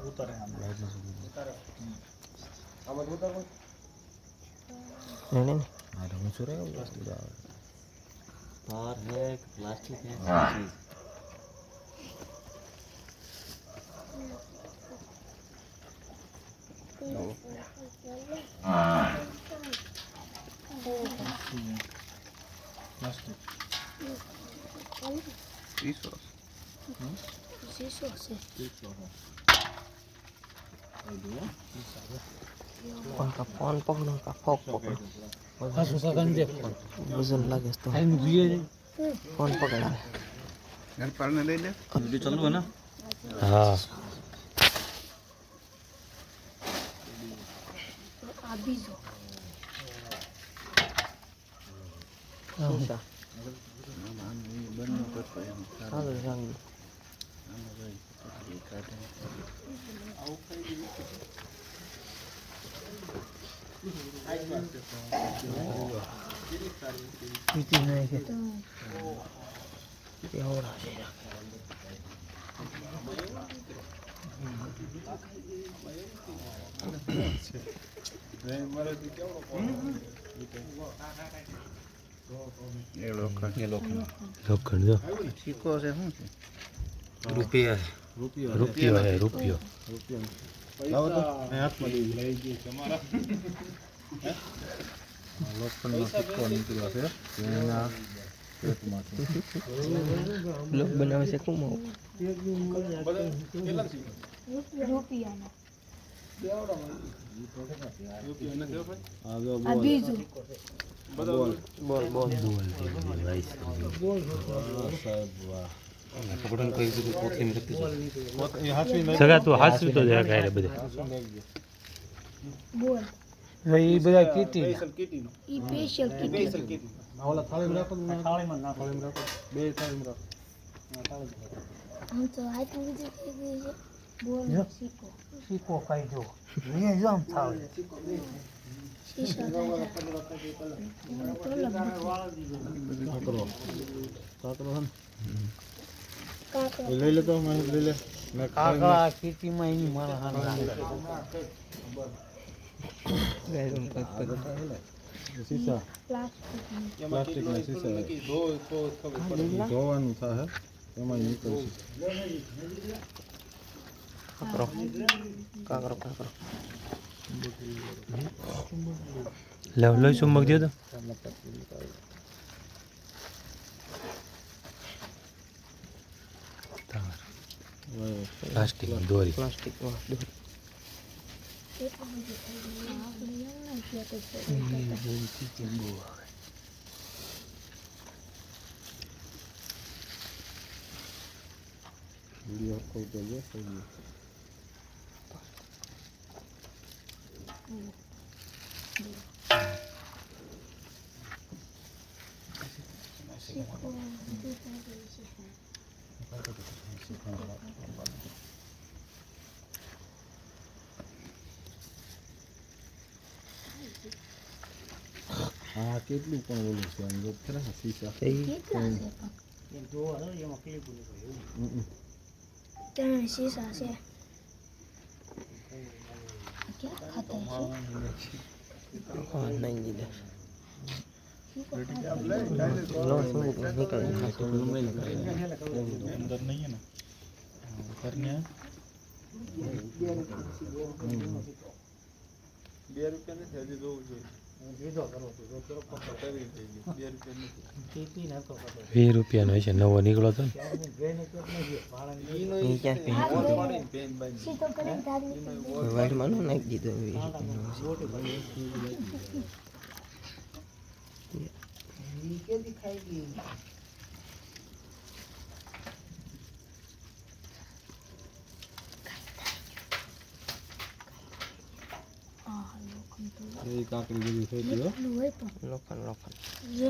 ઉતારે આમ ઉતારે આમાં ઉતારો नहीं नहीं આ તો ઊંચું રહે વસ્તુ આવે तार है प्लास्टिक है चीज પ્લાસ્ટિક शीशो शीशो से उनका फोन पकड़ो उनका फोक पकड़ो હા સુસાગન દે ફોન वजन लगे तो ટાઈમ જોઈએ फोन पकड़ा घर पर ने ले ले वीडियो चालू है ना હા अभी जो शीशा बंद करते हैं सारे रंग પીતી નહીં કે ये हो रहा है ये लोखंड લોખંડ જો सिक्को से हूं રૂપિયા રૂપિયો હે રૂપિયો लाओ तो मैं हाथ में लई गई તમારા લોખંડનો સિક્કો નીકળ્યો છે એના પેટમાંથી लोग बनावे से कुम रुपया ना આવ્યો अभी जो બોલ बोल बोल બોલ સાહેબ વાહ પકડન કઈ દીધું કોથળી માં રખી એ હાથવી નહીં સગા તું હાસવી તો જાય કાય બધે बोल એ બધા કીટી સ્પેશિયલ કીટીનો ई स्पेशल किट સ્પેશિયલ કીટી ઓલા થાળીમાં રાખો થાળીમાં ના થાળીમાં રાખો બે થાળીમાં રાખો हम तो हाथ में जो बोल सीखो શીખો કઈ જો લે જો આમ થાવ शीशा કાકરો કાકરો હન काका એ લઈ લે તો મેં લઈ લે મેં કાકા કીટી માં એની મારા હાથ સીસા प्लास्टिक પ્લાસ્ટિક ના સીસા ધોવાનું થાય એમાં નીકળશે करो का करो का करो લે લો ચુંબક દે તો પ્લાસ્ટિક દોરી प्लास्टिक में વિડિયો કોલ કરજો સહી હા કેટલું પણ ઓલું છે આમ જો ખરા સીસા तेरा शीशा से क्या खाता है हाँ नहीं इधर लो सब निकल अंदर नहीं है ना करने है 2 રૂપિયા નથી હજી જોવું જોઈએ દીધો કરો તો જો કરો પકડ કરી દેજો 2 રૂપિયા નથી કેટલી નાખો પકડ 20 રૂપિયાનો હશે નવો નીકળો તો ये क्या પેન બાઈ सीखो करें दादी वाइट मानो नहीं दीदो नीचे दिखाएगी ये काकड़ी जल्दी થઈ ગયો लोखंड लोखंड जो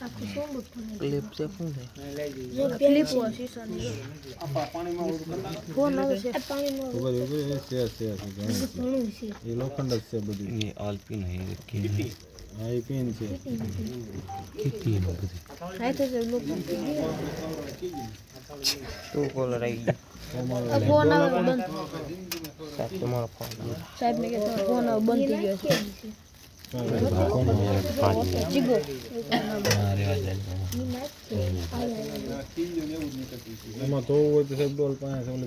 आपको सो बुट्ठो क्लिप से फोन है जो क्लिप हो शीशा नहीं આપા પાણીમાં ઓલું કરતા फोन ना से पानी में ખબર છે છે घणું છે એ લોખંડ જ છે બધું ये आलपीन है હા એ પેન છે किटी नो बધી हाय तो सब लोग तू कॉल रही આ ફોન આવે બંધ સાહેબ તમારો ફોન સાહેબ ને કે તમારો ફોન આવે બંધ થઈ ગયો છે ચીગો હા રેવા જાય એમાં તો હોય તો સાહેબ ડોલ પાસે ઓલે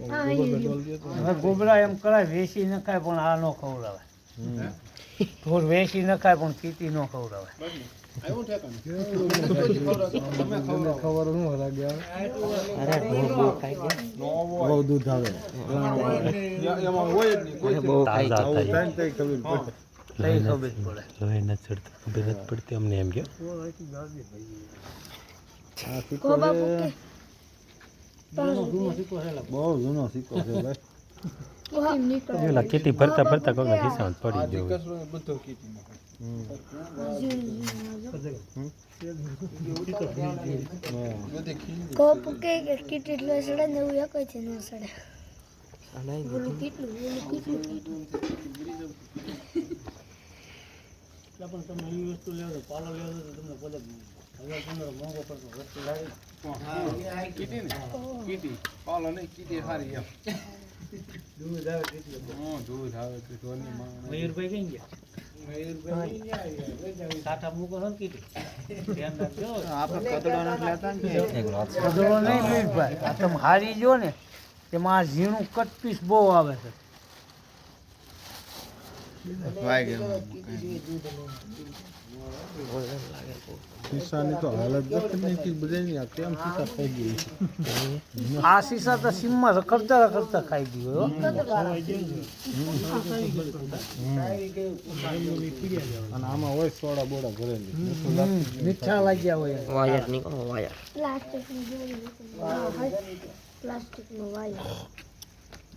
હા ડોલ દે તો હવે ગોબરા એમ કરાય વેચી નખાય પણ આ ન ખવડાવે ઢોર વેચી નખાય પણ કીટી ન ખવડાવે ખબર ન લાગે અરે ઢોર બહુ ખાઈ ગયા બહુ દૂધ આવે એમાં હોય જ નહીં કોઈ બહુ ખાઈ તાજા ગયા થાય તઈ ખબર પડે તઈ ખબર પડે લોહી નથી ચડતું ખબર નથી પડતી અમને એમ કે આ સિક્કો કો બાપુ છે કે બહુ જૂનો સિક્કો છે ભાઈ કોહા નીકળ પેલા કીટી ભરતા ભરતા કોકના ખિસ્સામાં પડી ગયો હોય. બધો કીટી કો પુકે કે કેટલું સડે ને એવું એક છે ન સડે અડાઈ બોલું કેટલું પણ તમે એ વસ્તુ લેવો તો પાલો લેવો તો તમને પોતે હવે તમને મોંઘો પડતો વસ્તુ લાવી મયુરભાઈ કઈ ગયા સાઠા મૂકો છો ને કીધી ધ્યાન રાખજો કદડો નહીં મયુરભાઈ આ તમે હારી જો ને તેમાં આ ઝીણું કટ પીસ બહુ આવે છે શીશાની તો હાલત દેખ નહીં બધાની આ કેમ શીશા થઈ ગઈ આ સીસા તો સીમમાં રખડતા રખડતા ખાઈ ગયો અને આમાં હોય સોડા બોડા ભરેલી મીઠા લાગ્યા હોય વાયર નીકળો વાયર પ્લાસ્ટિકની જોડી પ્લાસ્ટિકનો વાયર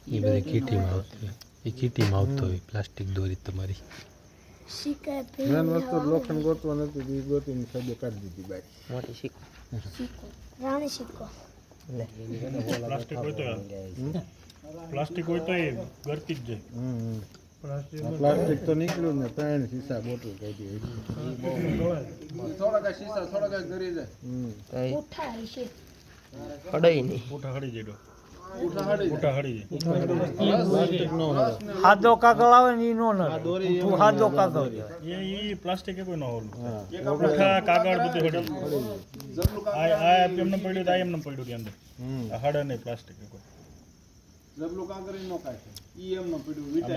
એ બધી કીટીમાં આવતી હોય એ કીટીમાં આવતો હોય પ્લાસ્ટિક દોરી તમારી શીખે મેન વસ્તુ લોખંડ ગોતવા નથી એ ગોતીને સાહેબે કાઢી દીધી બારી મોટી શીખ શીખો રાણી શીખો પ્લાસ્ટિક હોય તો એ ગરતી જ જાય પ્લાસ્ટિક તો નીકળ્યું ને ત્રણ શીશા બોટલ કાઢી ઉઠાય છે કડાઈ નહીં પૂઠા હળી જાય પૂઠા હળી પ્લાસ્ટિક નો હોય હાદો કાગળ આવે ને એ નો નડે તું હાદો કાગળ જાય એ પ્લાસ્ટિક કોઈ ન હોલું પૂઠા કાગળ બધું હળી આ એમને પડ્યું તો આ એમને પડ્યું કે અંદર આ હળે નહીં પ્લાસ્ટિક કોઈ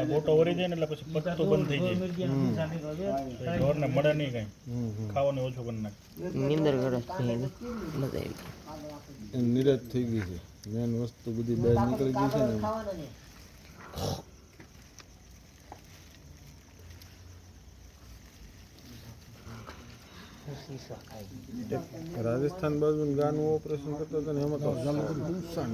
બોટો વરી જાય ને એટલે પછી પત્તો બંધ થઈ જાય ઢોરને મળે નહીં કઈ ખાવાનું ઓછું કરી નાખે નીંદર કરે મજા આવી નિરાશ થઈ ગઈ છે મેન વસ્તુ બધી બહાર નીકળી ગઈ છે ને રાજસ્થાન બાજુ ગાનું ઓપરેશન કરતા હતા ને એમાં તો નુકસાન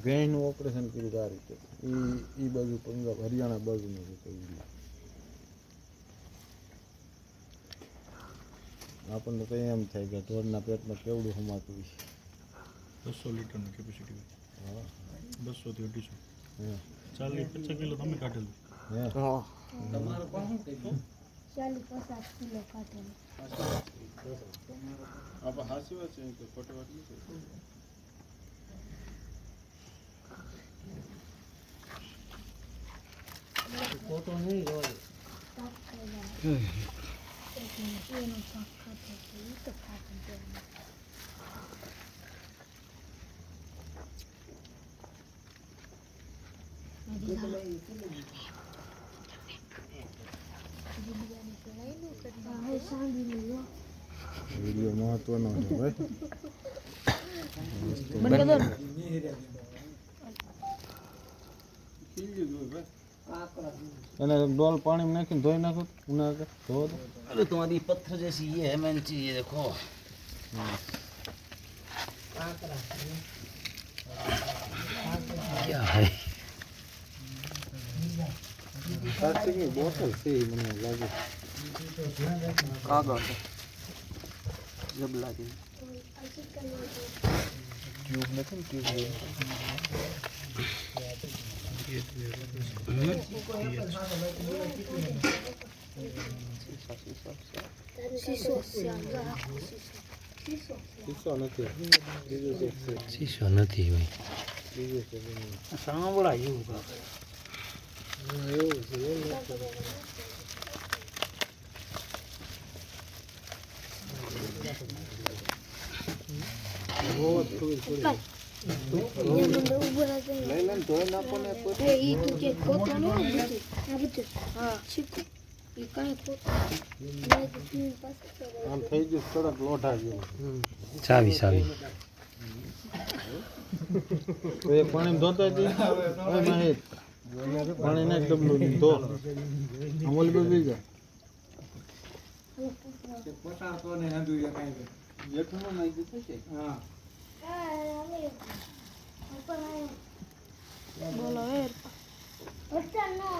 ગેનું ઓપરેશન કર્યું આ રીતે એ બાજુ પંજાબ હરિયાણા બાજુનું છે આપણને તો એમ થાય કે ઢોરના પેટમાં કેવડું હમાતું છે 200 લીટરની કેપેસિટી 200 થી 250 40-50 કિલો તમે કાઢેલું હે 40-50 કિલો કાઢેલું ફોટો નહીં હોય એનો પાક ખાતો છે એ તો ખાતો છે વિડીયો મહત્વનો છે ભાઈ એને ડોલ પાણીમાં નાખીને ધોઈ નાખો ઉના ધોવો તો अरे तुम्हारी पत्थर जैसी ये है मैंने ये देखो क्या है પ્લાસ્ટિકની બોટલ છે એ મને લાગે કાગળ જબલા જેવી ટ્યુબ નથી ને ટ્યુબ શીશો છે આમ જો આખો શીશો શીશો શીશો નથી બીજું કંઈક છે શીશો નથી ભાઈ. બીજું છે બધું. સાંભળા જેવું કાંક. એવું છે એવું બહુ જ ખબર પડી. એ મને ઉભો રાખે લઈ લઈને ધોઈ નાખો ને પછી. એ ઈ તું કે ખોતો ન હોય બધું આ બધું હા શીખો ઈ કાંઈ ખોતો નહીં તું પાસે આમ થઈ ગયું કડક લોઢા જેવું. ચાવી ચાવી. તો એ પાણી ધોતા હતી પાણી નાખ ડબલું ધો અમલ બગડી જાય બોલો એ અચ્છા નો